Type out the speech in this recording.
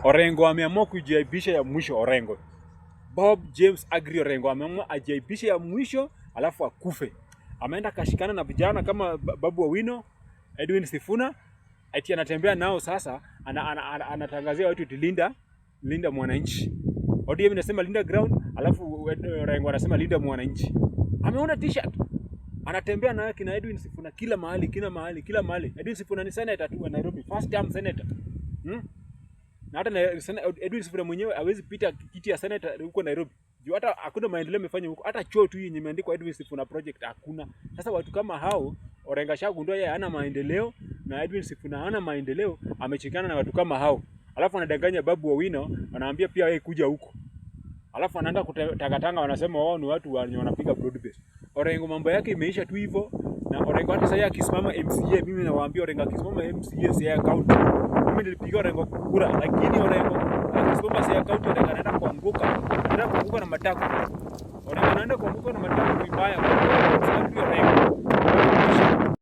Orengo ameamua kujiaibisha ya mwisho. Orengo Bob James Agri Orengo ameamua ajiaibishe ya mwisho alafu akufe. Ameenda kashikana na vijana kama Babu Owino, Edwin Sifuna, eti anatembea nao sasa, anatangazia watu linda mwananchi. ODM inasema linda ground, alafu Orengo anasema linda mwananchi. Ameona t-shirt. Anatembea nayo kina Edwin Sifuna kila mahali. Edwin Sifuna ni senator tu wa Nairobi, first term senator. Na hata Edwin Sifuna mwenyewe hawezi pita kiti ya senator huko Nairobi. Juu hata hakuna maendeleo amefanya huko. Hata chuo tu yenye imeandikwa Edwin Sifuna project hakuna. Sasa watu kama hao, Orengo shagundua yeye hana maendeleo na Edwin Sifuna hana maendeleo, amechikana na watu kama hao. Alafu anadanganya Babu Owino, anaambia pia yeye kuja huko. Alafu anaenda kutangatanga, wanasema wao ni watu wanapiga broad base. Orengo mambo yake imeisha tu hivyo. Na Orengo hata sasa akisimama MCA, mimi nawaambia Orengo akisimama MCA Siaya County, mimi nilipiga Orengo kura, lakini Orengo akisimama Siaya County Orengo anaenda kuanguka na matako. Orengo anaenda kuanguka na matako vibaya.